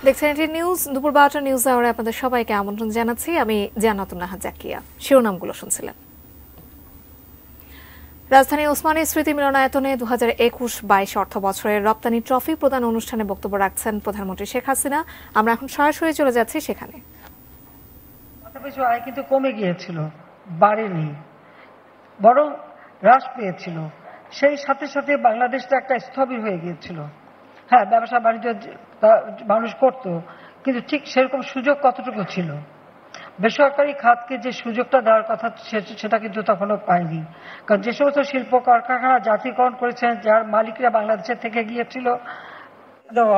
দেখছেন এটি নিউজ দুপুর 12টা নিউজ আওয়ারে আপনাদের সবাইকে আমন্ত্রণ জানাচ্ছি। আমি জান্নাতুন নাহার জাকিয়া। শিরোনামগুলো শুনছিলেন। রাজধানী ওসমানী স্মৃতি মিলনায়তনে 2021-22 অর্থ বছরের রপ্তানি ট্রফি প্রদান অনুষ্ঠানে বক্তব্য রাখছেন প্রধানমন্ত্রী শেখ হাসিনা। আমরা এখন সরাসরি চলে যাচ্ছি সেখানে। আয় কিন্তু কমে গিয়েছিল, বাড়েনি, বরং হ্রাস পেয়েছিল। সেই সাথে সাথে বাংলাদেশটা একটা স্থবির হয়ে গিয়েছিল। হ্যাঁ, ব্যবসা বাণিজ্য মানুষ করত, কিন্তু ঠিক সেরকম সুযোগ কতটুকু ছিল? বেসরকারি খাতকে যে সুযোগটা দেওয়ার কথা সেটা কিন্তু তখনও পায়নি। কারণ যে সমস্ত শিল্প কলকারখানা জাতীয়করণ করেছেন, যার মালিকরা বাংলাদেশের থেকে গিয়েছিল,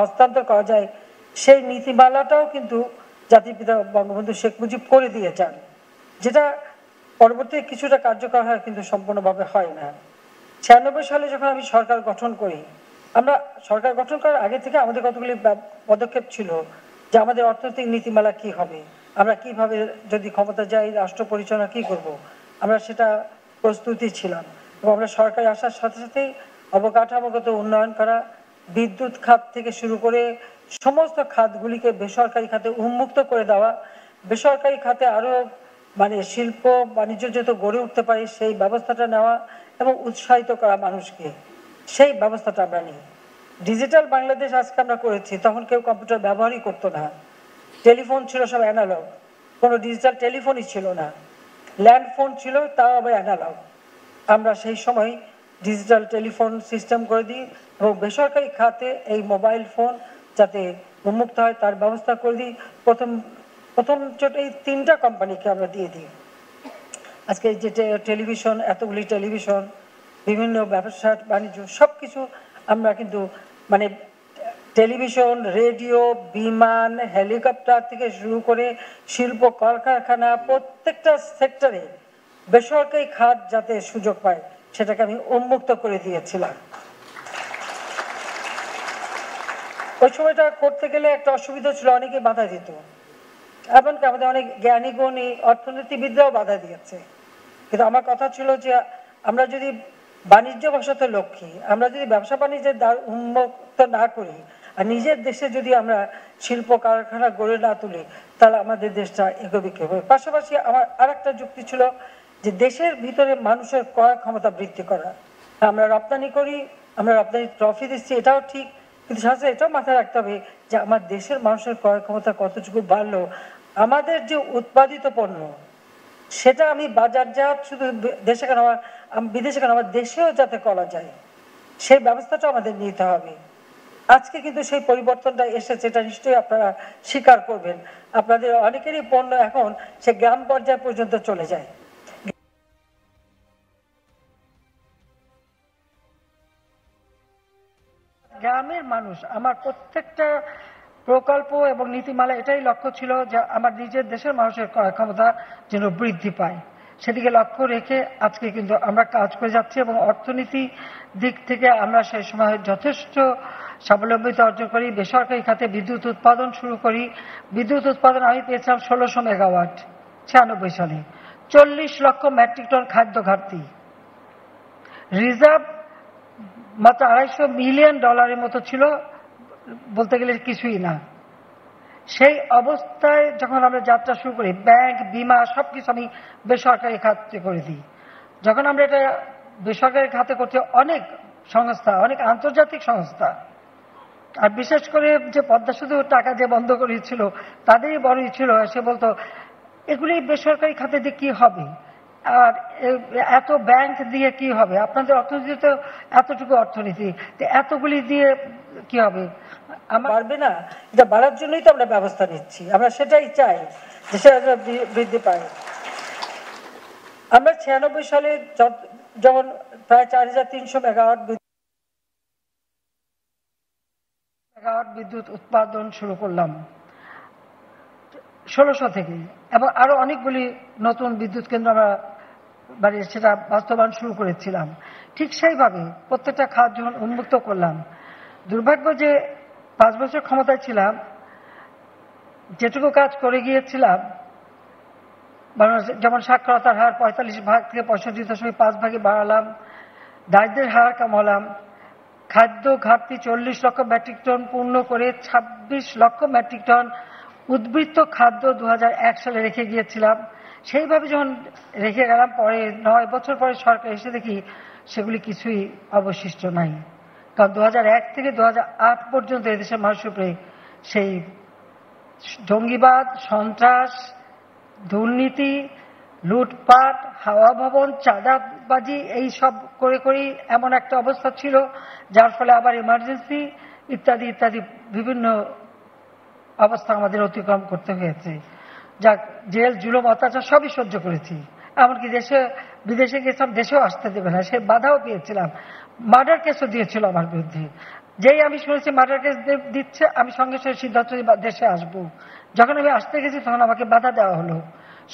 হস্তান্তর করা যায় সেই নীতিমালাটাও কিন্তু জাতির পিতা বঙ্গবন্ধু শেখ মুজিব করে দিয়ে যান, যেটা পরবর্তী কিছুটা কার্যকর হয় কিন্তু সম্পূর্ণভাবে হয় না। 96 সালে যখন আমি সরকার গঠন করি, আমরা সরকার গঠন করার আগে থেকে আমাদের কতগুলি পদক্ষেপ ছিল যে আমাদের অর্থনৈতিক নীতিমালা কি হবে, আমরা কিভাবে যদি ক্ষমতা যাই রাষ্ট্র পরিচালনা কি করব, আমরা সেটা প্রস্তুতি ছিলাম। এবং আমরা সরকারে আসার সাথে সাথেই অবকাঠামোগত উন্নয়ন করা, বিদ্যুৎ খাত থেকে শুরু করে সমস্ত খাতগুলিকে বেসরকারি খাতে উন্মুক্ত করে দেওয়া, বেসরকারি খাতে আরো শিল্প বাণিজ্য যত গড়ে উঠতে পারে সেই ব্যবস্থাটা নেওয়া এবং উৎসাহিত করা মানুষকে, সেই ব্যবস্থাটা আমরা নিই। ডিজিটাল বাংলাদেশ আজকে আমরা করেছি, তখন কেউ কম্পিউটার ব্যবহারই করতো না। টেলিফোন ছিল সব অ্যানালগ, কোনো ডিজিটাল টেলিফোনই ছিল না। ল্যান্ড ফোন ছিল, তাও আবার অ্যানালগ। আমরা সেই সময় ডিজিটাল টেলিফোন সিস্টেম করে দিই এবং বেসরকারি খাতে এই মোবাইল ফোন যাতে উন্মুক্ত হয় তার ব্যবস্থা করে দিই। প্রথম এই 3টা কোম্পানিকে আমরা দিয়ে দিই। আজকে যে টেলিভিশন, এতগুলি টেলিভিশন, বিভিন্ন ব্যবসা বাণিজ্য সবকিছু আমরা কিন্তু টেলিভিশন, রেডিও, বিমান, হেলিকপ্টার থেকে শুরু করে শিল্প কলকারখানা, প্রত্যেকটা সেক্টরে বেসরকারি খাত যাতে সুযোগ পায় সেটাকে আমি উন্মুক্ত করে দিয়েছিলাম। ওই সময়টা করতে গেলে একটা অসুবিধা ছিল, অনেকে বাধা দিত, এমনকি আমাদের অনেক জ্ঞানী গুণী অর্থনীতিবিদরাও বাধা দিয়েছে। কিন্তু আমার কথা ছিল যে আমরা যদি বাণিজ্য বসাতে লক্ষ্যে, আমরা যদি ব্যবসা বাণিজ্যের দ্বার উন্মুক্ত না করি আর নিজের দেশে যদি আমরা শিল্প কারখানা গড়ে না তুলি, তাহলে আমাদের দেশটা এগোবে কি হবে। পাশাপাশি আমার আর একটা যুক্তি ছিল যে দেশের ভিতরে মানুষের ক্রয় ক্ষমতা বৃদ্ধি করা। আমরা রপ্তানি করি, আমরা রপ্তানি ট্রফি দিচ্ছি, এটাও ঠিক, কিন্তু সাথে এটাও মাথায় রাখতে হবে যে আমার দেশের মানুষের ক্রয় ক্ষমতা কতটুকু বাড়লো, আমাদের যে উৎপাদিত পণ্য সেটা আমি বাজারজাত শুধু দেশে কেন, বিদেশে কেন, আমার দেশেও যাতে করা যায় সেই ব্যবস্থাটা আমাদের নিতে হবে। আজকে কিন্তু সেই পরিবর্তনটা এসেছে, এটা নিশ্চয়ই আপনারা স্বীকার করবেন। আপনাদের অনেকেরই পণ্য এখন সে গ্রাম পর্যায় পর্যন্ত চলে যায়। গ্রামের মানুষ, আমার প্রত্যেকটা প্রকল্প এবং নীতিমালা এটাই লক্ষ্য ছিল যে আমার নিজের দেশের মানুষের ক্রয় ক্ষমতা যেন বৃদ্ধি পায়, সেদিকে লক্ষ্য রেখে আজকে কিন্তু আমরা কাজ করে যাচ্ছি এবং অর্থনীতি দিক থেকে আমরা সেই সময় যথেষ্ট স্বাবলম্বিতা অর্জন করি। বেসরকারি খাতে বিদ্যুৎ উৎপাদন শুরু করি। বিদ্যুৎ উৎপাদন আমি পেয়েছিলাম 1600 মেগাওয়াট 96 সালে, 40 লক্ষ মেট্রিক টন খাদ্য ঘাটতি, রিজার্ভ মাত্র $250 মিলিয়ন মতো ছিল, বলতে গেলে কিছুই না। সেই অবস্থায় যখন আমরা যাত্রা শুরু করি, ব্যাংক, বিমা সবকিছু আমি বেসরকারি খাতে করে দিই। যখন আমরা এটা বেসরকারি খাতে করতে অনেক সংস্থা, অনেক আন্তর্জাতিক সংস্থা, আর বিশেষ করে যে পদ্মা সেতু টাকা যে বন্ধ করেছিল তাদেরই বড়ই ছিল, সে বলতো এগুলি বেসরকারি খাতে দিয়ে কি হবে, আর এত ব্যাংক দিয়ে কি হবে, আপনাদের অর্থনীতিতে এতটুকু অর্থনীতি, এতগুলি দিয়ে কি হবে, বাড়বে না। এটা বাড়ার জন্যই তো আমরা ব্যবস্থা নিচ্ছি, আমরা সেটাই চাই যে সেটা বৃদ্ধি পায়। আমরা 96 সালে যখন প্রায় 4300 মেগাওয়াট বিদ্যুৎ উৎপাদন শুরু করলাম 1600 থেকে, এবং আরো অনেকগুলি নতুন বিদ্যুৎ কেন্দ্র আমরা সেটা বাস্তবায়ন শুরু করেছিলাম। ঠিক সেইভাবে প্রত্যেকটা খাত যখন উন্মুক্ত করলাম, দুর্ভাগ্য যে 5 বছর ক্ষমতায় ছিলাম, যেটুকু কাজ করে গিয়েছিলাম, যেমন সাক্ষরতার হার 45 ভাগ থেকে 65.5 ভাগে বাড়ালাম, দারিদ্র্যের হার কমালাম, খাদ্য ঘাটতি 40 লক্ষ মেট্রিক টন পূর্ণ করে 26 লক্ষ মেট্রিক টন উদ্বৃত্ত খাদ্য 2001 সালে রেখে গিয়েছিলাম। সেইভাবে যখন রেখে গেলাম, পরে 9 বছর পরে সরকার এসে দেখি সেগুলি কিছুই অবশিষ্ট নাই। কারণ 2001 থেকে 2008 পর্যন্ত এদেশের মানুষের উপরে সেই জঙ্গিবাদ, সন্ত্রাস, দুর্নীতি, লুটপাট, হাওয়া ভবন, চাঁদাবাজি এই সব করে করেই এমন একটা অবস্থা ছিল, যার ফলে আবার ইমার্জেন্সি ইত্যাদি ইত্যাদি বিভিন্ন অবস্থা আমাদের অতিক্রম করতে হয়েছে। যা জেল, জুলুম, অত্যাচার সবই সহ্য করেছি। এমনকি বিদেশে গেছিলাম, দেশেও আসতে দেবে না, সে বাধাও পেয়েছিলাম। মার্ডার কেসও দিয়েছিল আমার বিরুদ্ধে। যেই আমি শুনেছি মার্ডার কেস দিচ্ছে, আমি সঙ্গে সঙ্গে সিদ্ধান্ত দেশে আসবো। যখন আমি আসতে গেছি তখন আমাকে বাধা দেওয়া হলো।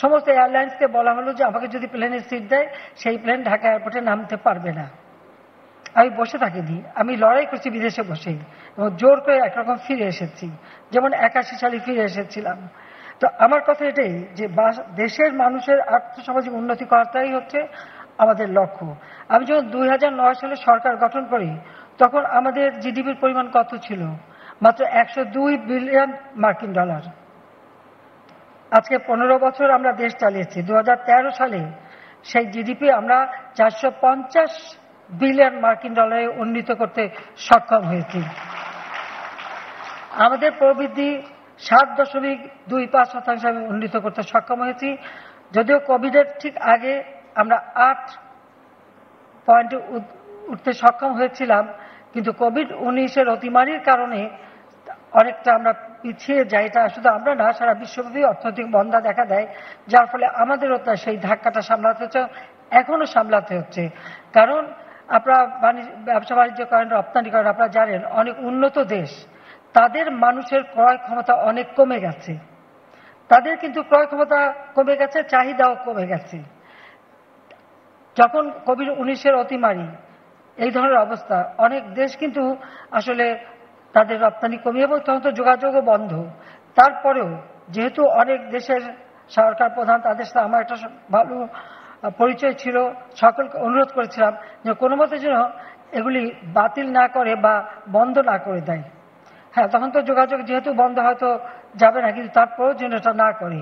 সমস্ত এয়ারলাইন্সকে বলা হলো যে আমাকে যদি প্লেনের সিট দেয়, সেই প্লেন ঢাকা এয়ারপোর্টে নামতে পারবে না। আমি বসে থাকিনি, আমি লড়াই করছি বিদেশে বসেই, এবং জোর করে একরকম ফিরে এসেছি, যেমন 81 সালে ফিরে এসেছিলাম। তো আমার কথা এটাই যে দেশের মানুষের আর্থসামাজিক উন্নতি করাটাই হচ্ছে আমাদের লক্ষ্য। আমি যখন 2009 সালে সরকার গঠন করি, তখন আমাদের জিডিপির পরিমাণ কত ছিল? মাত্র 102 বিলিয়ন মার্কিন ডলার। আজকে 15 বছর আমরা দেশ চালিয়েছি। 2013 সালে সেই জিডিপি আমরা 450 বিলিয়ন মার্কিন ডলারে উন্নীত করতে সক্ষম হয়েছি। আমাদের প্রবৃদ্ধি 7.25% আমি উন্নীত করতে সক্ষম হয়েছি। যদিও কোভিডের ঠিক আগে আমরা 8 পয়েন্টে উঠতে সক্ষম হয়েছিলাম, কিন্তু কোভিড-19 অতিমারির কারণে অনেকটা আমরা পিছিয়ে যাই। এটা শুধু আমরা না, সারা বিশ্বব্যাপী অর্থনৈতিক মন্দা দেখা দেয়, যার ফলে আমাদেরও সেই ধাক্কাটা সামলাতে হচ্ছে, এখনো সামলাতে হচ্ছে। কারণ আপনারা ব্যবসা বাণিজ্য করেন, রপ্তানি করেন, আপনারা জানেন অনেক উন্নত দেশ, তাদের মানুষের ক্রয় ক্ষমতা অনেক কমে গেছে। তাদের কিন্তু ক্রয় ক্ষমতা কমে গেছে, চাহিদাও কমে গেছে। যখন কোভিড-19 অতিমারি, এই ধরনের অবস্থা, অনেক দেশ কিন্তু আসলে তাদের রপ্তানি কমিয়ে, এবং তখন তো যোগাযোগও বন্ধ। তারপরেও যেহেতু অনেক দেশের সরকার প্রধান, তাদের সাথে আমার একটা ভালো পরিচয় ছিল, সকলকে অনুরোধ করেছিলাম যে কোনো মতে যেন এগুলি বাতিল না করে বা বন্ধ না করে দেয়। হ্যাঁ, তখন তো যোগাযোগ যেহেতু বন্ধ হয়তো যাবে না, কিন্তু তারপরেও যেন এটা না করে।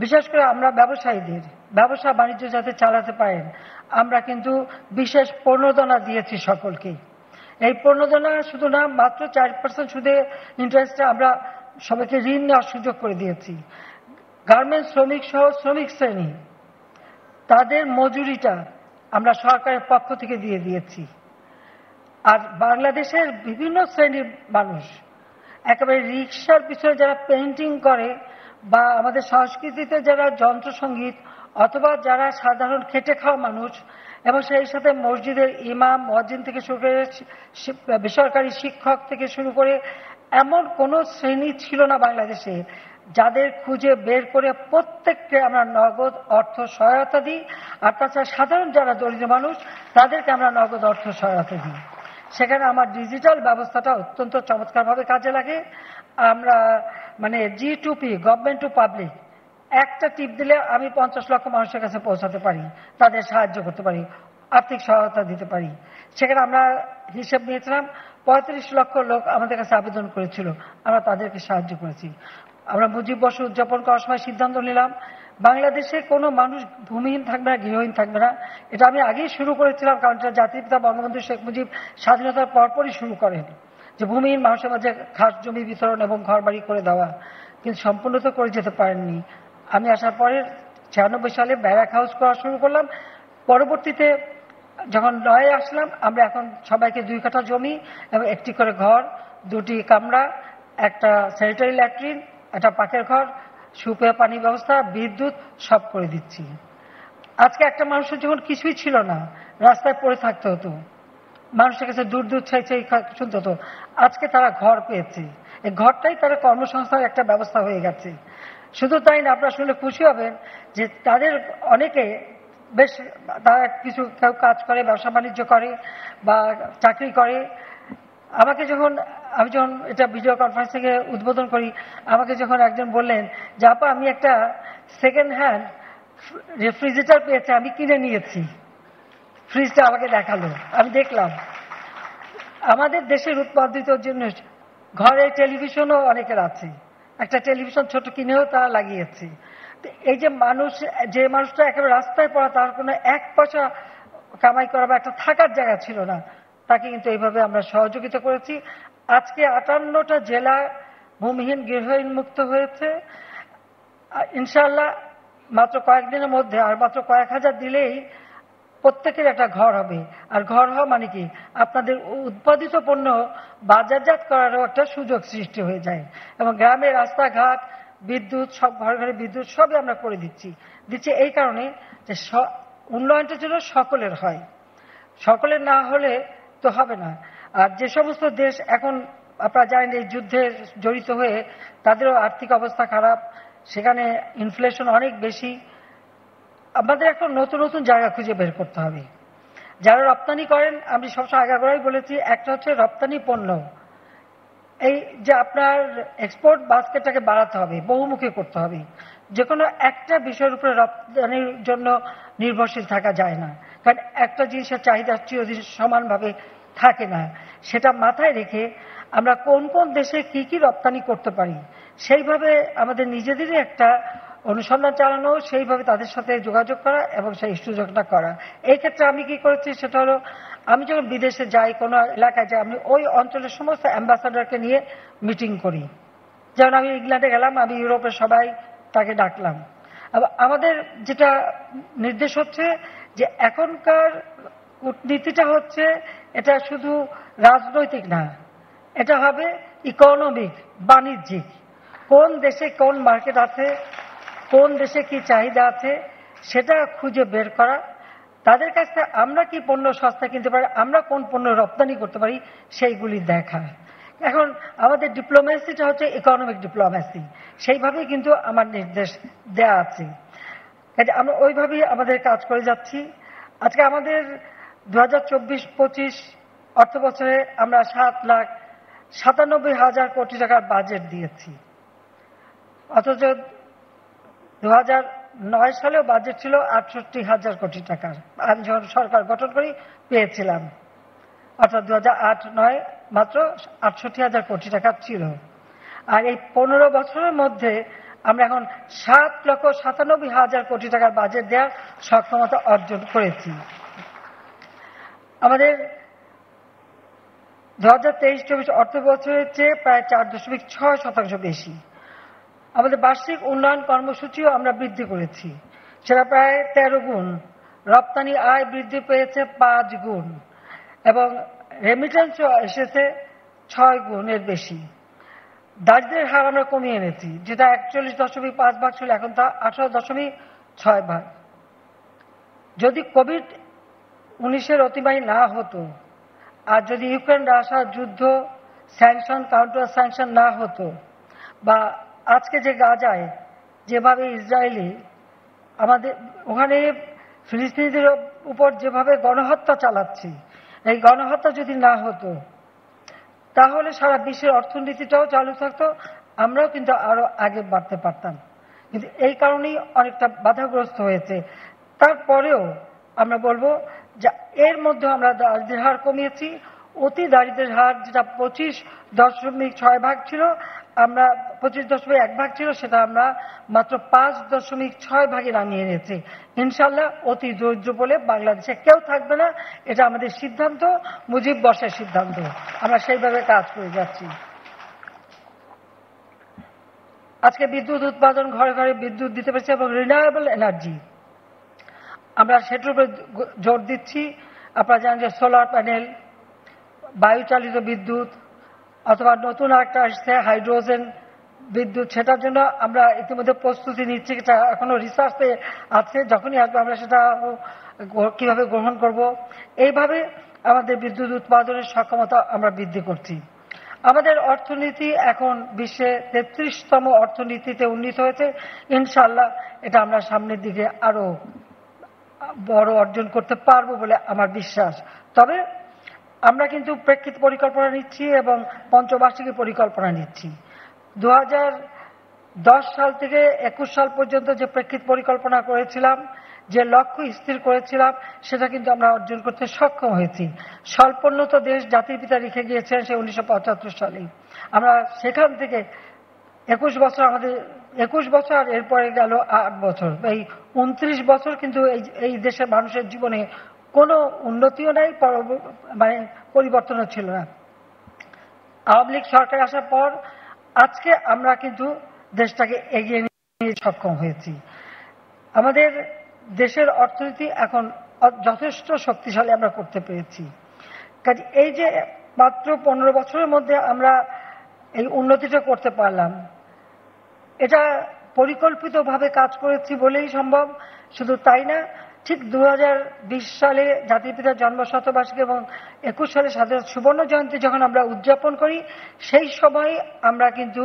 বিশেষ করে আমরা ব্যবসায়ীদের ব্যবসা বাণিজ্য যাতে চালাতে পারেন, আমরা কিন্তু বিশেষ প্রণোদনা দিয়েছি সকলকে। এই প্রণোদনা শুধু না, মাত্র 4% সুদে ইন্টারেস্টে আমরা সবাইকে ঋণ নেওয়ার সুযোগ করে দিয়েছি। গার্মেন্টস শ্রমিক সহ শ্রমিক শ্রেণী, তাদের মজুরিটা আমরা সরকারের পক্ষ থেকে দিয়ে দিয়েছি। আর বাংলাদেশের বিভিন্ন শ্রেণীর মানুষ, একেবারে রিক্সার পিছনে যারা পেইন্টিং করে, বা আমাদের সংস্কৃতিতে যারা যন্ত্রসঙ্গীত, অথবা যারা সাধারণ খেটে খাওয়া মানুষ, এবং সেই সাথে মসজিদের ইমাম, মুয়াজ্জিন থেকে শুরু করে বেসরকারি শিক্ষক থেকে শুরু করে এমন কোনো শ্রেণী ছিল না বাংলাদেশে যাদের খুঁজে বের করে প্রত্যেককে আমরা নগদ অর্থ সহায়তা দিই। আর তাছাড়া সাধারণ যারা দরিদ্র মানুষ, তাদেরকে আমরা নগদ অর্থ সহায়তা দিই। সেখানে আমার ডিজিটাল ব্যবস্থাটা অত্যন্ত চমৎকারভাবে কাজে লাগে। আমরা G2P, গভর্নমেন্ট টু পাবলিক, একটা টিপ দিলে আমি 50 লক্ষ মানুষের কাছে পৌঁছাতে পারি, তাদের সাহায্য করতে পারি, আর্থিক সহায়তা দিতে পারি। সেখানে আমরা হিসেব নিয়েছিলাম 35 লক্ষ লোক আমাদের কাছে আবেদন করেছিল, আমরা তাদেরকে সাহায্য করেছি। আমরা মুজিব বর্ষ উদযাপন করার সময় সিদ্ধান্ত নিলাম বাংলাদেশে কোনো মানুষ ভূমিহীন থাকবে না, গৃহহীন থাকবে না। এটা আমি আগেই শুরু করেছিলাম, কারণ এটা জাতির পিতা বঙ্গবন্ধু শেখ মুজিব স্বাধীনতার পরপরই শুরু করেন, যে ভূমিহীন মানুষের মাঝে খাস জমি বিতরণ এবং ঘরবাড়ি করে দেওয়া, কিন্তু সম্পূর্ণ তো করে যেতে পারেননি। আমি আসার পরে 96 সালে ব্যারাক হাউস করা শুরু করলাম। পরবর্তীতে যখন নয়ে আসলাম, আমরা এখন সবাইকে 2 কাঠা জমি এবং একটি করে ঘর, 2টি কামরা, একটা স্যানিটারি ল্যাট্রিন, একটা পাকের ঘর, সুপেয় পানি ব্যবস্থা, বিদ্যুৎ সব করে দিচ্ছি। আজকে একটা মানুষের যখন কিছুই ছিল না, রাস্তায় পড়ে থাকতে হতো, মানুষের কাছে দূর দূর চাই চাই শুনতে হতো, আজকে তারা ঘর পেয়েছে। এই ঘরটাই তারা কর্মসংস্থানের একটা ব্যবস্থা হয়ে গেছে। শুধু তাই না, আপনারা শুনলে খুশি হবেন যে তাদের অনেকে বেশ, তারা কিছু কেউ কাজ করে, ব্যবসা বাণিজ্য করে বা চাকরি করে। আমি যখন এটা ভিডিও কনফারেন্স থেকে উদ্বোধন করি, আমাকে যখন একজন বললেন যে আপা, আমি একটা সেকেন্ড হ্যান্ড রেফ্রিজারেটর পেয়েছি, আমি কিনে নিয়েছি। ফ্রিজটা আমাকে দেখালো, আমি দেখলাম। আমাদের দেশের উৎপাদিত জিনিস, ঘরে টেলিভিশনও অনেকের আছে, একটা টেলিভিশন ছোট কিনেও তারা লাগিয়েছে। এই যে মানুষটা একেবারে রাস্তায় পড়া, তার কোনো এক পয়সা কামাই করা বা একটা থাকার জায়গা ছিল না, তাকে কিন্তু এইভাবে আমরা সহযোগিতা করেছি। আজকে 58টা জেলা ভূমিহীন গৃহহীন মুক্ত হয়েছে। ইনশাআল্লাহ মাত্র কয়েকদিনের মধ্যে আর মাত্র কয়েক হাজার দিলেই প্রত্যেকের একটা ঘর হবে। আর ঘর হওয়া মানে কি, আপনাদের উৎপাদিত পণ্য বাজারজাত করারও একটা সুযোগ সৃষ্টি হয়ে যায়। এবং গ্রামে রাস্তাঘাট, বিদ্যুৎ, সব ঘরে ঘরে বিদ্যুৎ সবই আমরা করে দিচ্ছি এই কারণে যে উন্নয়নটা যেন সকলের হয়, সকলের না হলে তো হবে না। আর যে সমস্ত দেশ এখন আপনারা জানেন এই যুদ্ধে জড়িত হয়ে তাদেরও আর্থিক অবস্থা খারাপ, সেখানে ইনফ্লেশন অনেক বেশি, আমাদের এখন নতুন নতুন জায়গা খুঁজে বের করতে হবে। যারা রপ্তানি করেন, আমি সবসময় আগাগোড়াই বলেছি, একটা হচ্ছে রপ্তানি পণ্য, এই যে আপনার এক্সপোর্ট বাস্কেটটাকে বাড়াতে হবে, বহুমুখী করতে হবে। যে কোনো একটা বিষয়ের উপরে রপ্তানির জন্য নির্ভরশীল থাকা যায় না, কারণ একটা জিনিসের চাহিদা চিরদিন সমানভাবে থাকে না। সেটা মাথায় রেখে আমরা কোন কোন দেশে কি কি রপ্তানি করতে পারি, সেইভাবে আমাদের নিজেদেরই একটা অনুসন্ধান চালানো, সেইভাবে তাদের সাথে যোগাযোগ করা এবং সেই সুযোগটা করা। এই ক্ষেত্রে আমি কি করেছি, সেটা হলো আমি যখন বিদেশে যাই, কোনো এলাকায় যাই, আমি ওই অঞ্চলের সমস্ত অ্যাম্বাসাডারকে নিয়ে মিটিং করি। যেমন আমি ইংল্যান্ডে গেলাম, আমি ইউরোপের সবাই তাকে ডাকলাম। আমাদের যেটা নির্দেশ হচ্ছে যে এখনকার কূটনীতিটা হচ্ছে, এটা শুধু রাজনৈতিক না, এটা হবে ইকোনমিক, বাণিজ্যিক। কোন দেশে কোন মার্কেট আছে, কোন দেশে কি চাহিদা আছে, সেটা খুঁজে বের করা, তাদের কাছ থেকে আমরা কি পণ্য সস্তা কিনতে পারি, আমরা কোন পণ্য রপ্তানি করতে পারি, সেইগুলি দেখা। এখন আমাদের ডিপ্লোমেসিটা হচ্ছে ইকোনমিক ডিপ্লোমেসি, সেইভাবেই কিন্তু আমার নির্দেশ দেয়া আছে। আমরা ওইভাবেই আমাদের কাজ করে যাচ্ছি। আজকে আমাদের 2024-25 অর্থ বছরে আমরা 7,97,000 কোটি টাকার বাজেট দিয়েছি, অথচ 2009 সালেও বাজেট ছিল 68,000 কোটি টাকার। আমি যখন সরকার গঠন করি পেয়েছিলাম, অর্থাৎ 2008-09 মাত্র 68,000 কোটি টাকা ছিল। আর এই 15 বছরের মধ্যে আমরা এখন 7,97,000 কোটি টাকার বাজেট দেওয়ার সক্ষমতা অর্জন করেছি। আমাদের 2023-24 অর্থ বছরের চেয়ে প্রায় 4.6% বেশি। আমাদের বার্ষিক উন্নয়ন কর্মসূচিও আমরা বৃদ্ধি করেছি, সেটা প্রায় 13 গুণ। রপ্তানি আয় বৃদ্ধি পেয়েছে 5 গুণ এবং রেমিটেন্সও এসেছে 6 গুণের বেশি। দারিদ্র্যের হার আমরা কমিয়ে এনেছি, যেটা 41.5 ছিল, এখন তা 18.6। যদি কোভিড-19 অতিমারি না হতো, আর যদি ইউক্রেন রাশিয়া যুদ্ধ, স্যাংশন, কাউন্টার স্যাংশন না হতো, বা আজকে যে গাজায় যেভাবে ইসরায়েলি আমাদের ওখানে ফিলিস্তিনিদের উপর যেভাবে গণহত্যা চালাচ্ছে, এই গণহত্যা যদি না হতো, তাহলে সারা বিশ্বের অর্থনীতিটাও চালু থাকতো, আমরাও কিন্তু আরো আগে বাড়তে পারতাম। কিন্তু এই কারণেই অনেকটা বাধাগ্রস্ত হয়েছে। তারপরেও আমরা বলবো যে এর মধ্যে আমরা দারিদ্র্যের হার কমিয়েছি। অতি দারিদ্র্যের হার যেটা 25.6 ছিল, আমরা 25.1 ছিল, সেটা আমরা মাত্র 5.6 নামিয়ে এনেছি। ইনশাল্লাহ অতি দরিদ্র বলে বাংলাদেশে কেউ থাকবে না, এটা আমাদের সিদ্ধান্ত, মুজিব বর্ষের সিদ্ধান্ত। আমরা সেইভাবে কাজ করে যাচ্ছি। আজকে বিদ্যুৎ উৎপাদন, ঘরে ঘরে বিদ্যুৎ দিতে পারছি এবং রিনিউয়েবল এনার্জি আমরা সেটার উপরে জোর দিচ্ছি। আপনারা জানেন যে সোলার প্যানেল, বায়ু চালিত বিদ্যুৎ, অথবা নতুন একটা আসছে হাইড্রোজেন বিদ্যুৎ, সেটার জন্য আমরা ইতিমধ্যে প্রস্তুতি নিচ্ছি। এটা এখনো রিসার্চে আছে, যখনই আসবে আমরা সেটা কিভাবে গ্রহণ করব। এইভাবে আমাদের বিদ্যুৎ উৎপাদনের সক্ষমতা আমরা বৃদ্ধি করছি। আমাদের অর্থনীতি এখন বিশ্বে 33তম অর্থনীতিতে উন্নীত হয়েছে। ইনশাআল্লাহ এটা আমরা সামনের দিকে আরো বড় অর্জন করতে পারবো বলে আমার বিশ্বাস। তবে আমরা কিন্তু প্রেক্ষিত পরিকল্পনা নিচ্ছি এবং পঞ্চবার্ষিকী পরিকল্পনা নিচ্ছি। 2010 সাল থেকে 21 সাল পর্যন্ত যে প্রেক্ষিত পরিকল্পনা করেছিলাম, যে লক্ষ্য স্থির করেছিলাম সেটা কিন্তু আমরা অর্জন করতে সক্ষম হয়েছি। স্বল্পোন্নত দেশ জাতির পিতা রেখে গিয়েছেন সে 1975 সালেই। আমরা সেখান থেকে 21 বছর এরপরে গেল 8 বছর, এই 29 বছর কিন্তু এই দেশের মানুষের জীবনে কোনো উন্নতিও নাই, মানে পরিবর্তনও ছিল না। আওয়ামী লীগ সরকার আসার পর আজকে আমরা কিন্তু দেশটাকে এগিয়ে নিয়ে সক্ষম হয়েছি। আমাদের দেশের অর্থনীতি এখন যথেষ্ট শক্তিশালী আমরা করতে পেরেছি। কাজে এই যে মাত্র 15 বছরের মধ্যে আমরা এই উন্নতিটা করতে পারলাম, এটা পরিকল্পিতভাবে কাজ করেছি বলেই সম্ভব। শুধু তাই না, ঠিক 2020 সালে জাতির পিতার জন্মশতবার্ষিকী এবং 21 সালে স্বাধীনতা সুবর্ণ জয়ন্তী যখন আমরা উদযাপন করি, সেই সময় আমরা কিন্তু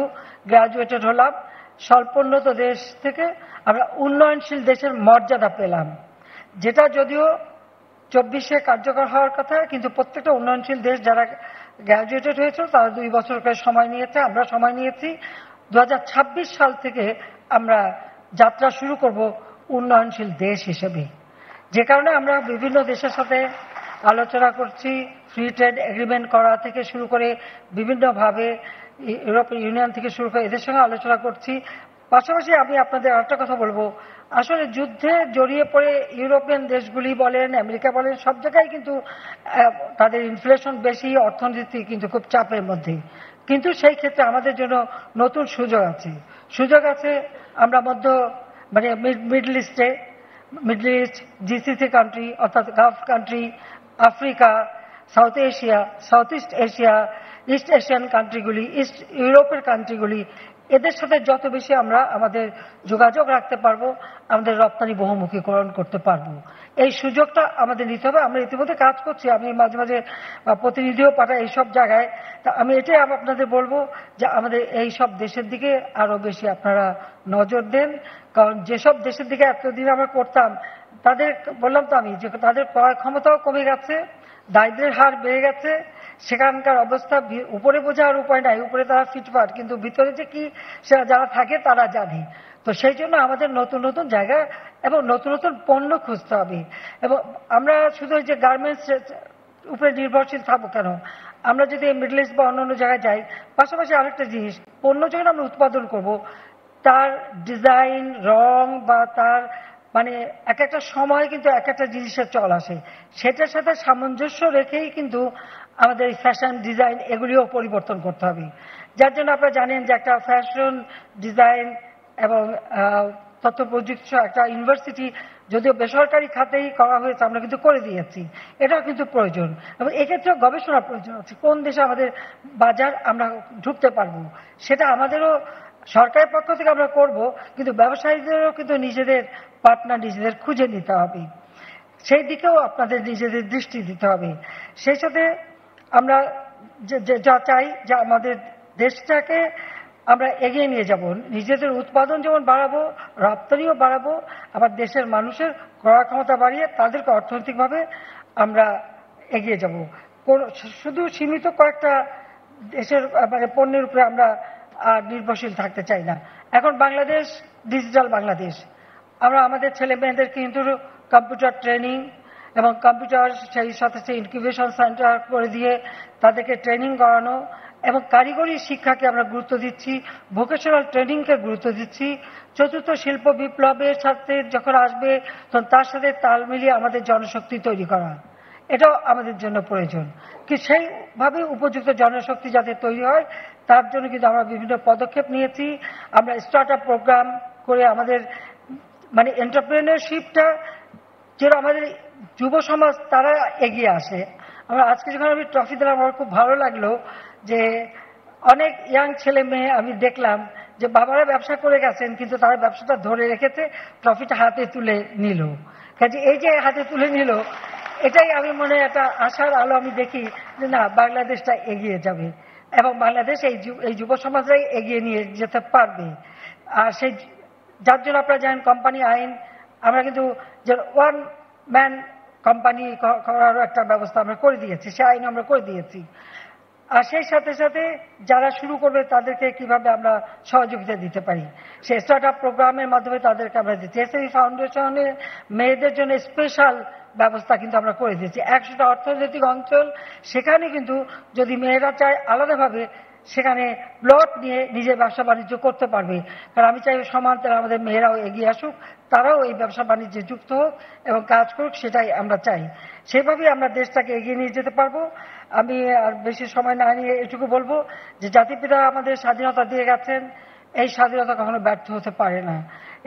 গ্রাজুয়েটেড হলাম। স্বল্পোন্নত দেশ থেকে আমরা উন্নয়নশীল দেশের মর্যাদা পেলাম, যেটা যদিও 24-এ কার্যকর হওয়ার কথা, কিন্তু প্রত্যেকটা উন্নয়নশীল দেশ যারা গ্রাজুয়েটেড হয়েছে তারা 2 বছর করে সময় নিয়েছে, আমরা সময় নিয়েছি। 2026 সাল থেকে আমরা যাত্রা শুরু করব উন্নয়নশীল দেশ হিসেবে, যে কারণে আমরা বিভিন্ন দেশের সাথে আলোচনা করছি। ফ্রি ট্রেড এগ্রিমেন্ট করা থেকে শুরু করে বিভিন্নভাবে ইউরোপিয়ান ইউনিয়ন থেকে শুরু করে এদের সঙ্গে আলোচনা করছি। পাশাপাশি আমি আপনাদের আরেকটা কথা বলবো, আসলে যুদ্ধে জড়িয়ে পড়ে ইউরোপিয়ান দেশগুলি বলেন, আমেরিকা বলেন, সব জায়গায় কিন্তু তাদের ইনফ্লেশন বেশি, অর্থনীতি কিন্তু খুব চাপের মধ্যে। কিন্তু সেই ক্ষেত্রে আমাদের জন্য নতুন সুযোগ আছে। আমরা মিডল ইস্ট, জিসিসি কান্ট্রি অর্থাৎ gulf country, Africa, south east Asia, east Asian কান্ট্রিগুলি, ইস্ট ইউরোপের কান্ট্রিগুলি, এদের সাথে যত বেশি আমরা আমাদের যোগাযোগ রাখতে পারবো, আমাদের রপ্তানি বহুমুখীকরণ করতে পারবো। এই সুযোগটা আমাদের নিতে হবে। আমরা ইতিমধ্যে কাজ করছি, আমি মাঝে মাঝে প্রতিনিধিও পাঠাই এইসব জায়গায়। তা আমি এটাই আপনাদের বলবো যে আমাদের এই সব দেশের দিকে আরো বেশি আপনারা নজর দেন, কারণ যেসব দেশের দিকে এতদিন আমরা করতাম তাদের, বললাম তো আমি, যে তাদের ক্রয় ক্ষমতাও কমে গেছে, দারিদ্র্যের হার বেড়ে গেছে, সেখানকার অবস্থা উপরে বোঝার উপায় নাই, উপরে তারা ফিটফাট, কিন্তু ভিতরে যে কি সেটা যারা থাকে তারা জানে। তো সেই জন্য আমাদের নতুন নতুন জায়গা এবং নতুন নতুন পণ্য খুঁজতে হবে। এবং আমরা শুধু যে গার্মেন্টস উপরে নির্ভরশীল থাকবো কেন, আমরা যদি মিডল ইস্ট বা অন্য জায়গায় যাই, পাশাপাশি আরেকটা জিনিস, পণ্য যখন আমরা উৎপাদন করব, তার ডিজাইন, রং বা তার মানে এক একটা সময় কিন্তু এক একটা জিনিসের চল আসে, সেটার সাথে সামঞ্জস্য রেখেই কিন্তু আমাদের ফ্যাশন ডিজাইন এগুলিও পরিবর্তন করতে হবে। যার জন্য আপনারা জানেন যে একটা ফ্যাশন ডিজাইন এবং তথ্য প্রযুক্তি একটা ইউনিভার্সিটি যদিও বেসরকারি খাতেই করা হয়েছে, আমরা কিন্তু করে দিয়েছি, এটাও কিন্তু প্রয়োজন। এবং এক্ষেত্রে গবেষণার প্রয়োজন আছে, কোন দেশে আমাদের বাজার আমরা ঢুকতে পারবো, সেটা আমাদেরও সরকারের পক্ষ থেকে আমরা করব, কিন্তু ব্যবসায়ীদেরও কিন্তু নিজেদের পার্টনার নিজেদের খুঁজে নিতে হবে, সেই দিকেও আপনাদের নিজেদের দৃষ্টি দিতে হবে। সেই সাথে আমরা যা চাই যে আমাদের দেশটাকে আমরা এগিয়ে নিয়ে যাব, নিজেদের উৎপাদন যেমন বাড়াবো, রপ্তানিও বাড়াবো, আবার দেশের মানুষের ক্রয় ক্ষমতা বাড়িয়ে তাদেরকে অর্থনৈতিকভাবে আমরা এগিয়ে যাব। শুধু সীমিত কয়েকটা দেশের পণ্যের উপরে আমরা নির্ভরশীল থাকতে চাই না। এখন বাংলাদেশ ডিজিটাল বাংলাদেশ, আমরা আমাদের ছেলে মেয়েদের কিন্তু কম্পিউটার ট্রেনিং এবং কম্পিউটার সেই সাথে ইনকিউবেশন সেন্টার করে দিয়ে তাদেরকে ট্রেনিং করানো এবং কারিগরি শিক্ষাকে আমরা গুরুত্ব দিচ্ছি, ভোকেশনাল ট্রেনিংকে গুরুত্ব দিচ্ছি। চতুর্থ শিল্প বিপ্লবের সাথে যখন আসবে তখন তার সাথে তাল মিলিয়ে আমাদের জনশক্তি তৈরি করা, এটাও আমাদের জন্য প্রয়োজন। কি সেইভাবে উপযুক্ত জনশক্তি যাতে তৈরি হয় তার জন্য কিন্তু আমরা বিভিন্ন পদক্ষেপ নিয়েছি। আমরা স্টার্ট আপ প্রোগ্রাম করে আমাদের এন্টারপ্রেনারশিপটা যেন আমাদের যুব সমাজ তারা এগিয়ে আসে। আমরা আজকে যখন আমি ট্রফি দিলাম আমার খুব ভালো লাগলো যে অনেক ইয়াং ছেলে মেয়ে আমি দেখলাম যে বাবারা ব্যবসা করে গেছেন কিন্তু তারা ব্যবসাটা ধরে রেখেছে, ট্রফিটা হাতে তুলে নিল। কাজে এই যে হাতে তুলে নিল, এটাই আমি মনে একটা আশার আলো আমি দেখি যে না, বাংলাদেশটা এগিয়ে যাবে এবং বাংলাদেশ এই যুব সমাজরাই এগিয়ে নিয়ে যেতে পারবে। আর সেই যার জন্য আপনারা জানেন কোম্পানি আইন, আমরা কিন্তু যে ওয়ান ম্যান কোম্পানি করারও একটা ব্যবস্থা আমরা করে দিয়েছি, সে আইন আমরা করে দিয়েছি। আর সেই সাথে সাথে যারা শুরু করবে তাদেরকে কিভাবে আমরা সহযোগিতা দিতে পারি, সেই স্টার্ট আপ প্রোগ্রামের মাধ্যমে তাদেরকে আমরা দিচ্ছি। এসএমই ফাউন্ডেশনে মেয়েদের জন্য স্পেশাল ব্যবস্থা কিন্তু আমরা করে দিয়েছি। 100টা অর্থনৈতিক অঞ্চল, সেখানে কিন্তু যদি মেয়েরা চায় আলাদাভাবে সেখানে প্লট নিয়ে নিজের ব্যবসা বাণিজ্য করতে পারবে। কারণ আমি চাই সমান্তরালে আমাদের মেয়েরাও এগিয়ে আসুক, তারাও এই ব্যবসা বাণিজ্যে যুক্ত হোক এবং কাজ করুক, সেটাই আমরা চাই। সেভাবেই আমরা দেশটাকে এগিয়ে নিয়ে যেতে পারবো। আমি আর বেশি সময় না নিয়ে এটুকু বলবো যে জাতিপিতা আমাদের স্বাধীনতা দিয়ে গেছেন, এই স্বাধীনতা কখনো ব্যর্থ হতে পারে না।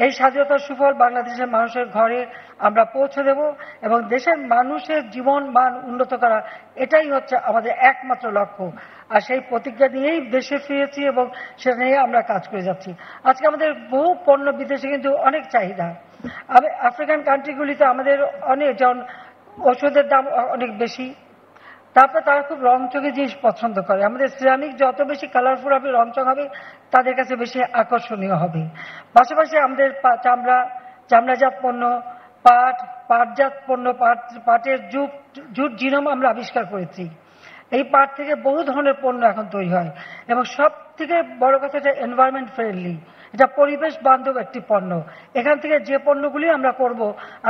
এই স্বাধীনতার সুফল বাংলাদেশের মানুষের ঘরে আমরা পৌঁছে দেব এবং দেশের মানুষের জীবন মান উন্নত করা, এটাই হচ্ছে আমাদের একমাত্র লক্ষ্য। আর সেই প্রতিজ্ঞা নিয়েই দেশে ফিরেছি এবং সেটা নিয়ে আমরা কাজ করে যাচ্ছি। আজকে আমাদের বহু পণ্য বিদেশে কিন্তু অনেক চাহিদা। আফ্রিকান কান্ট্রিগুলিতে আমাদের অনেকজন ওষুধের দাম অনেক বেশি, তারপর তারা খুব রংচঙে জিনিস পছন্দ করে। আমাদের সিরামিক যত বেশি কালারফুল হবে, রংচং হবে, তাদের কাছে বেশি আকর্ষণীয় হবে। পাশাপাশি আমাদের চামড়াজাত পণ্য, পাটজাত পণ্য, পাটের জুট জিনোম আমরা আবিষ্কার করেছি। এই পাট থেকে বহু ধরনের পণ্য এখন তৈরি হয় এবং সব থেকে বড় কথা, এটা এনভায়রনমেন্ট ফ্রেন্ডলি, এটা পরিবেশ বান্ধব একটি পণ্য। এখান থেকে যে পণ্যগুলি আমরা করব,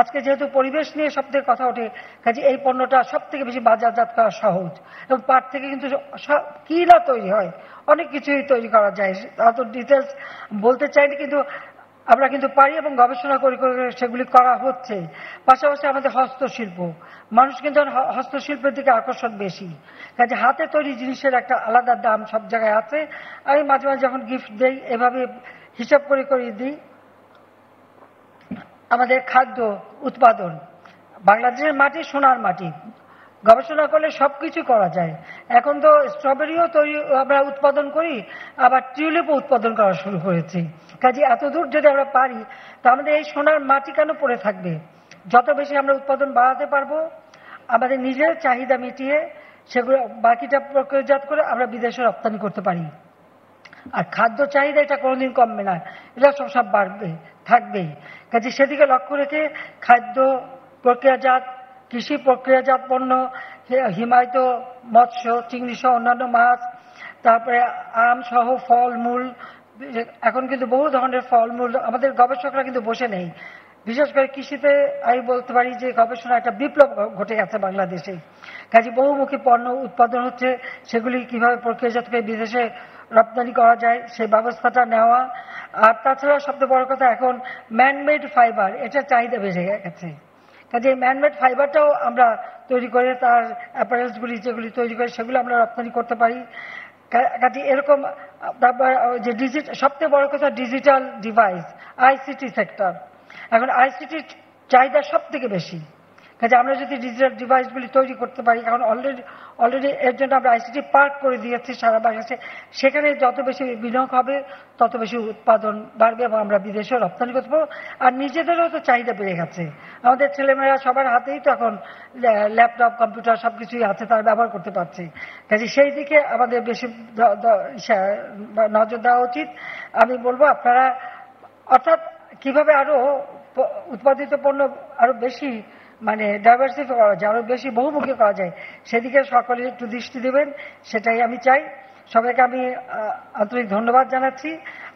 আজকে যেহেতু পরিবেশ নিয়ে সব থেকে কথা ওঠে, কাজে এই পণ্যটা সব থেকে বেশি বাজারজাত করা সহজ। এবং পাট থেকে কিন্তু কি না তৈরি হয়, অনেক কিছুই তৈরি করা যায়, অত ডিটেলস বলতে চাইনি, কিন্তু আমরা কিন্তু পারি এবং গবেষণা করে করে সেগুলি করা হচ্ছে। পাশাপাশি আমাদের হস্তশিল্প, মানুষ কিন্তু হস্তশিল্পের দিকে আকর্ষণ বেশি, কাজে হাতে তৈরি জিনিসের একটা আলাদা দাম সব জায়গায় আছে। আমি মাঝে মাঝে যখন গিফট দেই, এভাবে হিসাব করে করে দিই। আমাদের খাদ্য উৎপাদন, বাংলাদেশের মাটি সোনার মাটি, গবেষণা করলে সবকিছু করা যায়। এখন তো স্ট্রবেরিও তৈরি আমরা উৎপাদন করি, আবার টিউলিপও উৎপাদন করা শুরু করেছি। কাজে এত দূর যদি আমরা পারি, তা আমাদের এই সোনার মাটি কেন পড়ে থাকবে? যত বেশি আমরা উৎপাদন বাড়াতে পারবো, আমাদের নিজের চাহিদা মিটিয়ে সেগুলো বাকিটা প্রক্রিয়াজাত করে আমরা বিদেশে রপ্তানি করতে পারি। আর খাদ্য চাহিদা এটা কোনোদিন কমবে না, এটা সব বাড়বে, থাকবেই। কাজে সেদিকে লক্ষ্য রেখে খাদ্য প্রক্রিয়াজাত, কৃষি প্রক্রিয়াজাত পণ্য, হিমায়িত মৎস্য, চিংড়ি সহ অন্যান্য মাছ, তারপরে আম সহ ফলমূল, এখন কিন্তু বহু ধরনের ফলমূল, আমাদের গবেষকরা কিন্তু বসে নেই। বিশেষ করে কৃষিতে আমি বলতে পারি যে গবেষণা একটা বিপ্লব ঘটে গেছে বাংলাদেশে। কাজে বহুমুখী পণ্য উৎপাদন হচ্ছে, সেগুলি কিভাবে প্রক্রিয়াজাত করে বিদেশে রপ্তানি করা যায় সেই ব্যবস্থাটা নেওয়া। আর তাছাড়া সবচেয়ে বড় কথা, এখন ম্যানমেড ফাইবার, এটার চাহিদা বেড়ে গেছে। কাজে এই ম্যানমেড ফাইবারটাও আমরা তৈরি করে তার অ্যাপারেলসগুলি যেগুলি তৈরি করে সেগুলো আমরা রপ্তানি করতে পারি। কাজে এরকম, তারপর যে সবচেয়ে বড় কথা ডিজিটাল ডিভাইস, আইসিটি সেক্টর, এখন আইসিটির চাহিদা সব থেকে বেশি। কাজে আমরা যদি ডিজিটাল ডিভাইসগুলি তৈরি করতে পারি, এখন অলরেডি এর জন্য আমরা আইসিটি পার্ক করে দিয়েছি সারা বাংলাদেশে। সেখানে যত বেশি বিনিয়োগ হবে, তত বেশি উৎপাদন বাড়বে এবং আমরা বিদেশেও রপ্তানি করতে পারবো। আর নিজেদেরও তো চাহিদা বেড়ে গেছে, আমাদের ছেলেমেয়েরা সবার হাতেই তো এখন ল্যাপটপ, কম্পিউটার সবকিছুই আছে, তারা ব্যবহার করতে পারছে। কাজে সেই দিকে আমাদের বেশি নজর দেওয়া উচিত। আমি বলবো আপনারা, অর্থাৎ কিভাবে আরো উৎপাদিত পণ্য আরো বেশি ডাইভার্সিফাই করা যায়, আরো বেশি বহুমুখী করা যায়, সেদিকে সকলে একটু দৃষ্টি দেবেন, সেটাই আমি চাই। সবাইকে আমি আন্তরিক ধন্যবাদ জানাচ্ছি।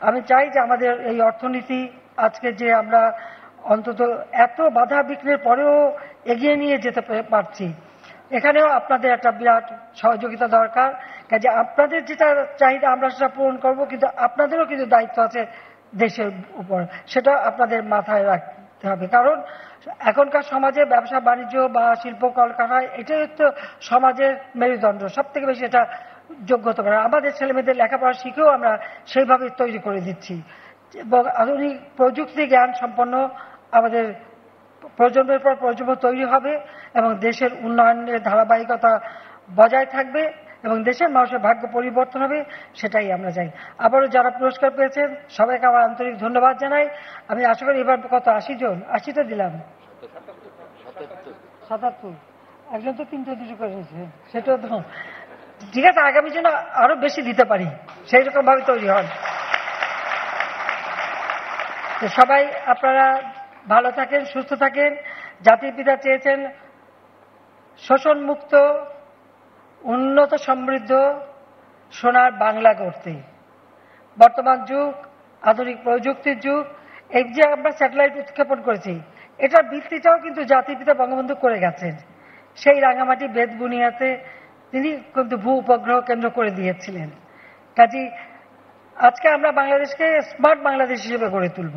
আমি চাই যে আমাদের এই অর্থনীতি আজকে যে আমরা অন্তত এত বাধা বিঘ্নের পরেও এগিয়ে নিয়ে যেতে পারছি, এখানেও আপনাদের একটা বিরাট সহযোগিতা দরকার। কাজে আপনাদের যেটা চাহিদা আমরা সেটা পূরণ করবো, কিন্তু আপনাদেরও কিন্তু দায়িত্ব আছে দেশের উপর, সেটা আপনাদের মাথায় রাখতে হবে। কারণ এখনকার সমাজে ব্যবসা বাণিজ্য বা শিল্প কলকারখানা, এটাই হচ্ছে সমাজের মেরুদণ্ড, সব থেকে বেশি এটা যোগ্যতা করা। আমাদের ছেলেমেয়েদের লেখাপড়া শিখেও আমরা সেইভাবে তৈরি করে দিচ্ছি এবং আধুনিক প্রযুক্তি জ্ঞান সম্পন্ন আমাদের প্রজন্মের পর প্রজন্ম তৈরি হবে এবং দেশের উন্নয়নের ধারাবাহিকতা বজায় থাকবে এবং দেশের মানুষের ভাগ্য পরিবর্তন হবে, সেটাই আমরা চাই। আবারও যারা পুরস্কার পেয়েছেন সবাইকে আমার আন্তরিক ধন্যবাদ জানাই। আমি আশা করি এবার কত 80 জন, 80টা দিলাম, 77, একজন তো 3-2 করেছে, সেটাও তো ঠিক আছে। আগামী জন্য আরো বেশি দিতে পারি, সেই রকম ভাবে তৈরি হন। সবাই আপনারা ভালো থাকেন, সুস্থ থাকেন। জাতির পিতা চেয়েছেন শোষণ মুক্ত, উন্নত, সমৃদ্ধ সোনার বাংলা করতে। বর্তমান যুগ, আধুনিক প্রযুক্তির যুগ, এই যে আমরা স্যাটেলাইট উৎক্ষেপণ করেছি, এটার ভিত্তিটাও কিন্তু জাতিপিতা বঙ্গবন্ধু করে গেছেন। সেই রাঙামাটি বেতবুনিয়াতে তিনি কিন্তু ভূ উপগ্রহ কেন্দ্র করে দিয়েছিলেন। কাজী আজকে আমরা বাংলাদেশকে স্মার্ট বাংলাদেশ হিসেবে গড়ে তুলব।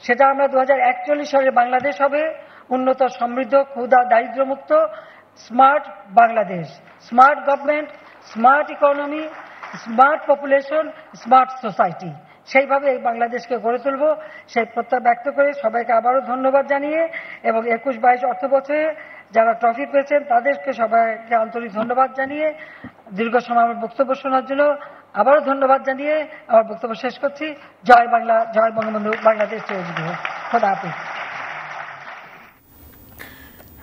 সেটা আমরা 2041 সালে বাংলাদেশ হবে উন্নত, সমৃদ্ধ, ক্ষুধা দারিদ্র্যমুক্ত, smart Bangladesh, smart government, smart economy, smart population, smart society, সেইভাবে এই বাংলাদেশকে গড়ে তুলব। সেই প্রত্যয় ব্যক্ত করে সবাইকে আবারও ধন্যবাদ জানিয়ে এবং 21-22 অর্থ বছরে যারা ট্রফি পেয়েছেন তাদেরকে সবাইকে আন্তরিক ধন্যবাদ জানিয়ে দীর্ঘ সময় আমার বক্তব্য শোনার জন্য আবারও ধন্যবাদ জানিয়ে আমার বক্তব্য শেষ করছি। জয় বাংলা, জয় বঙ্গবন্ধু, বাংলাদেশ চিরজীবী হোক। খোদা হাফেজ।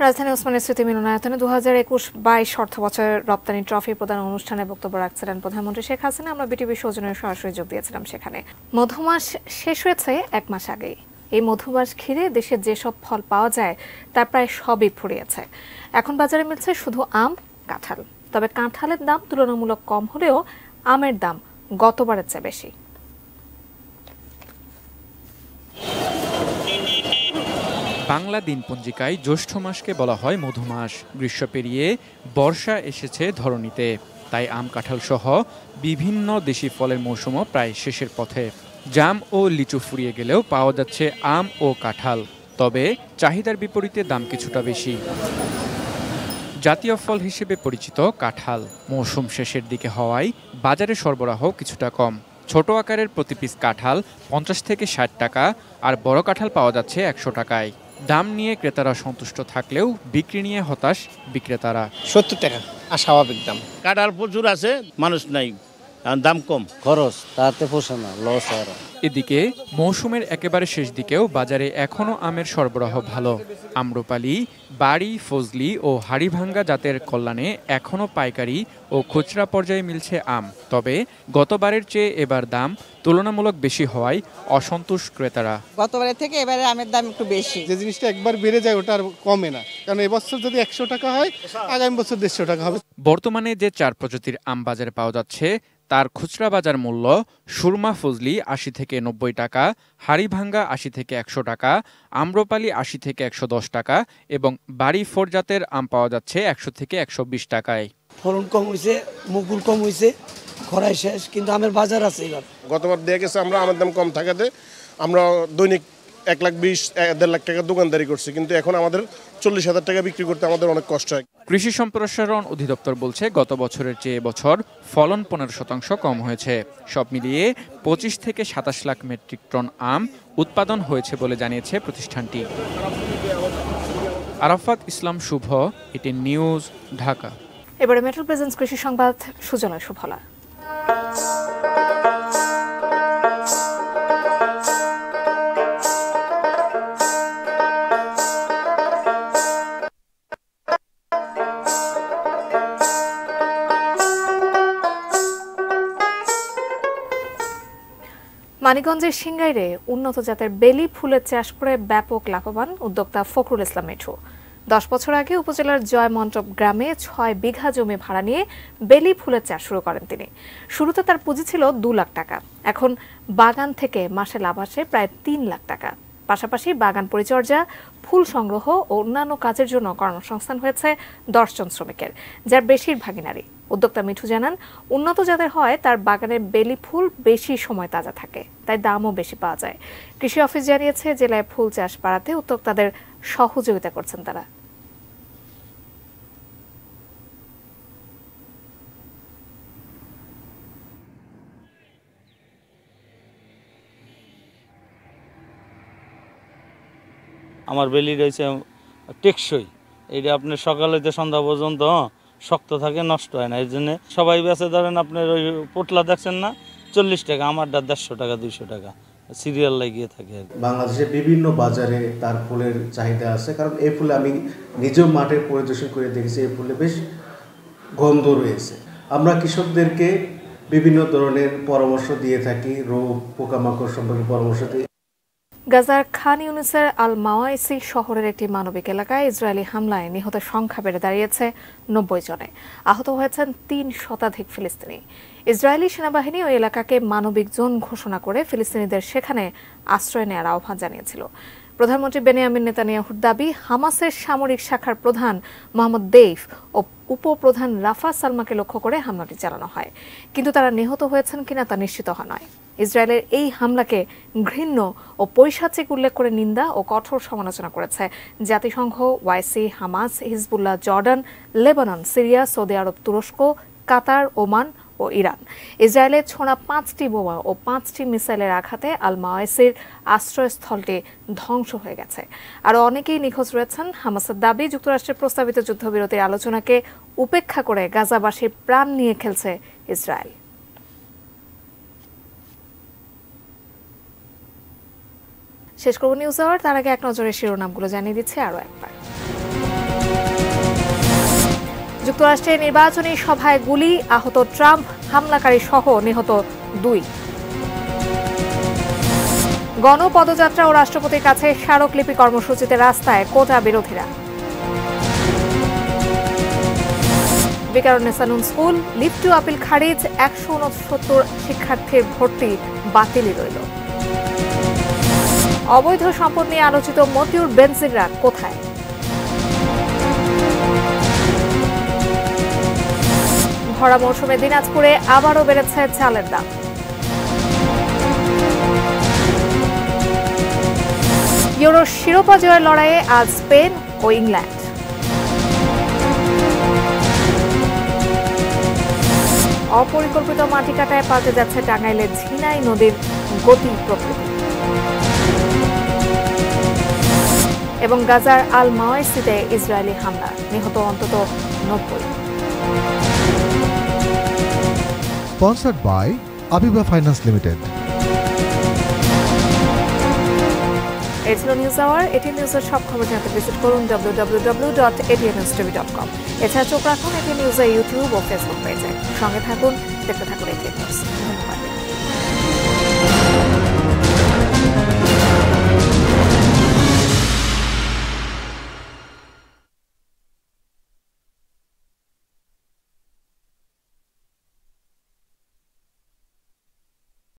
রাজধানী ওসমানী স্মৃতি মিলনায়তনে 2021-22 অর্থ বছরের রপ্তানি ট্রফি প্রদান অনুষ্ঠানে বক্তব্য রাখছিলেন প্রধানমন্ত্রী শেখ হাসিনা। আমরা বিটিভি সৌজন্যে সরাসরি যোগ দিয়েছিলাম সেখানে। মধুমাস শেষ হয়েছে 1 মাস আগেই। এই মধুমাস ঘিরে দেশে যেসব ফল পাওয়া যায় তার প্রায় সবই ফুরিয়েছে। এখন বাজারে মিলছে শুধু আম, কাঁঠাল। তবে কাঁঠালের দাম তুলনামূলক কম হলেও আমের দাম গতবারের চেয়ে বেশি। বাংলা দিনপঞ্জিকায় জ্যৈষ্ঠ মাসকে বলা হয় মধুমাস। গ্রীষ্ম পেরিয়ে বর্ষা এসেছে ধরণীতে, তাই আম কাঁঠাল সহ বিভিন্ন দেশি ফলের মৌসুমও প্রায় শেষের পথে। জাম ও লিচু ফুরিয়ে গেলেও পাওয়া যাচ্ছে আম ও কাঁঠাল, তবে চাহিদার বিপরীতে দাম কিছুটা বেশি। জাতীয় ফল হিসেবে পরিচিত কাঁঠাল মৌসুম শেষের দিকে হওয়ায় বাজারে সরবরাহ কিছুটা কম। ছোট আকারের প্রতি পিস কাঁঠাল 50 থেকে 60 টাকা, আর বড় কাঁঠাল পাওয়া যাচ্ছে 100 টাকায়। দাম নিয়ে ক্রেতারা সন্তুষ্ট থাকলেও বিক্রি নিয়ে হতাশ বিক্রেতারা। 70 টাকা আর স্বাভাবিক দাম। কাঁঠাল প্রচুর আছে, মানুষ নাই, দাম কম, খরচ তাতে পোষে না, লস হয়। এদিকে মৌসুমের একেবারে শেষ দিকেও বাজারে এখনও আমের সরবরাহ ভালো। আম্রপালি, বাড়ি, ফজলি ও হাড়িভাঙ্গা জাতের কল্যাণে এখনও পাইকারি ও খুচরা পর্যায়ে মিলছে আম। তবে গতবারের চেয়ে এবার দাম তুলনামূলক বেশি হওয়ায় অসন্তোষ ক্রেতারা। গতবারের থেকে এবারে আমের দাম একটু বেশি। যে জিনিসটা একবার বেড়ে যায় ওটা আর কমে না, কারণ এবছর যদি 100 টাকা হয় আগামী বছর 150 টাকা হবে। বর্তমানে যে 4 প্রজাতির আম বাজারে পাওয়া যাচ্ছে তার খুচরা বাজার মূল্য সুরমা ফজলি 80 থেকে 90 টাকা, হাড়িভাঙ্গা 80 থেকে 100 টাকা, আম্রপালি 80 থেকে 110 টাকা এবং বাড়ি 4 জাতের আম পাওয়া যাচ্ছে 100 থেকে 120 টাকায়। ফলন কম হয়েছে, মুকুল কম হয়েছে, খরায় শেষ, কিন্তু আমের বাজার আছে। এবার গতবার দেখা গেছে আমরা আমের দাম কম থাকাতে আমরা দৈনিক 1,20,000-1.5 লাখ টাকা দোকানদারি করছি, কিন্তু এখন আমাদের 40,000 টাকা বিক্রি করতে আমাদের অনেক কষ্ট হয়। কৃষি সম্প্রসারণ অধিদপ্তর বলছে গত বছরের চেয়ে এবছর ফলন 15% কম হয়েছে। সব মিলিয়ে 25 থেকে 27 লাখ মেট্রিক টন আম উৎপাদন হয়েছে বলে জানিয়েছে প্রতিষ্ঠানটি। আরাফাত ইসলাম শুভ, এটি নিউজ, ঢাকা। এবারে মেট্রো প্রেজেন্স কৃষি সংবাদ, সুজনা সুফলা। মানিকগঞ্জের সিংগাইরে উন্নত জাতের বেলি ফুলের চাষ করে ব্যাপক লাভবান উদ্যোক্তা ফখরুল ইসলাম মিঠু। 10 বছর আগে উপজেলার জয়মন্টপ গ্রামে 6 বিঘা জমি ভাড়া নিয়ে বেলি ফুলের চাষ শুরু করেন তিনি। শুরুতে তার পুঁজি ছিল 2 লাখ টাকা, এখন বাগান থেকে মাসে লাভ আসে প্রায় 3 লাখ টাকা। পাশাপাশি বাগান পরিচর্যা, ফুল সংগ্রহ ও অন্যান্য কাজের জন্য কর্মসংস্থান হয়েছে 10 জন শ্রমিকের, যার বেশিরভাগই নারী। উদ্যোক্তা মিঠু জানান, উন্নত জাতের হয় তার বাগানের বেলি ফুল বেশি সময় তাজা থাকে, তাই দামও বেশি পাওয়া যায়। কৃষি অফিস জানিয়েছে জেলায় ফুল চাষ বাড়াতে উদ্যোক্তাদের সহযোগিতা করছেন তারা। আমার বেলি রয়েছে টেকসই, এইটা আপনার সকালে যে সন্ধ্যা পর্যন্ত শক্ত থাকে, নষ্ট হয় না। এই জন্য সবাই বেঁচে, ধরেন আপনার ওই পোটলা দেখছেন না, 40 টাকা, আমারটা 150 টাকা 200 টাকা সিরিয়াল লাগিয়ে থাকে। বাংলাদেশের বিভিন্ন বাজারে তার ফুলের চাহিদা আছে, কারণ এই ফুলে আমি নিজেও মাঠে পরিদর্শন করে দেখেছি, এই ফুলে বেশ গন্ধ রয়েছে। আমরা কৃষকদেরকে বিভিন্ন ধরনের পরামর্শ দিয়ে থাকি, রোগ পোকামাকড় সম্পর্কে পরামর্শ দিই। গাজার খান ইউনিসের আল মাওয়াইসি শহরের একটি মানবিক এলাকায় ইসরায়েলি হামলায় নিহতের সংখ্যা বেড়ে দাঁড়িয়েছে 90 জনে। আহত হয়েছেন 3 শতাধিক ফিলিস্তিনি। ইসরায়েলি সেনাবাহিনী ওই এলাকাকে মানবিক জোন ঘোষণা করে ফিলিস্তিনিদের সেখানে আশ্রয় নেওয়ার আহ্বান জানিয়েছিল। প্রধানমন্ত্রী বেনিয়ামিন নেতানিয়াহুর দাবি, হামাসের সামরিক শাখার প্রধান মোহাম্মদ দেইফ ও উপপ্রধান রাফা সালমাকে লক্ষ্য করে হামলাটি চালানো হয়, কিন্তু তারা নিহত হয়েছেন কিনা তা নিশ্চিত নয়। ইসরায়েলের এই হামলাকে ঘৃণ্য ও পৈশাচিক উল্লেখ করে নিন্দা ও কঠোর সমালোচনা করেছে জাতিসংঘ, ওয়াইসি, Hamas, Hezbollah, Jordan, Lebanon, Syria, Saudi Arab, তুরস্ক, কাতার, ওমান ও ইরান। ইসরায়েলের ছোড়া 5টি বোমা ও 5টি মিসাইলের আঘাতে আল মাওয়াইসির আশ্রয়স্থলটি ধ্বংস হয়ে গেছে। আরও অনেকেই নিখোঁজ রয়েছেন। হামাসের দাবি, যুক্তরাষ্ট্রের প্রস্তাবিত যুদ্ধবিরতির আলোচনাকে উপেক্ষা করে গাজাবাসীর প্রাণ নিয়ে খেলছে ইসরায়েল। শেষ করব নিউজ আওয়ার, তার আগে এক নজরে শিরোনামগুলো জানিয়ে দিচ্ছে আরও একবার। যুক্তরাষ্ট্রের নির্বাচনী সভায় গুলি, আহত ট্রাম্প, হামলাকারী সহ নিহত 2। গণপদযাত্রা ও রাষ্ট্রপতির কাছে স্মারকলিপি কর্মসূচিতে রাস্তায় কোটা বিরোধীরা। বিকারুন্নেসা নূন স্কুল লিভ টু আপিল খারিজ, 169 শিক্ষার্থীর ভর্তি বাতিলই রইল। অবৈধ সম্পদ নিয়ে আলোচিত মতিউর বেনজিররা কোথায়? ভরা মৌসুমে দিনাজপুরে আবারও বেড়েছে চালের দাম। ইউরো শিরোপা জয়ের লড়াইয়ে আজ স্পেন ও ইংল্যান্ড। অপরিকল্পিত মাটি কাটায় পাল্টে যাচ্ছে টাঙ্গাইলের ঝিনাই নদীর গতি প্রকৃতি। এবং গাজার আল মাওয়াইসিতে ইসরায়েলি হামলা, নিহত অন্তত 90। Sponsored by Abiba Finance Limited. এই ছিল নিউজ আওয়ার। এটি নিউজের সব খবর জানতে ভিজিট করুন www.atnnews.tv.com। এছাড়া চোখ রাখুন এটি নিউজের ইউটিউব ও ফেসবুক পেজে। সঙ্গে থাকুন, দেখতে থাকুন এটিএন নিউজ। ধন্যবাদ।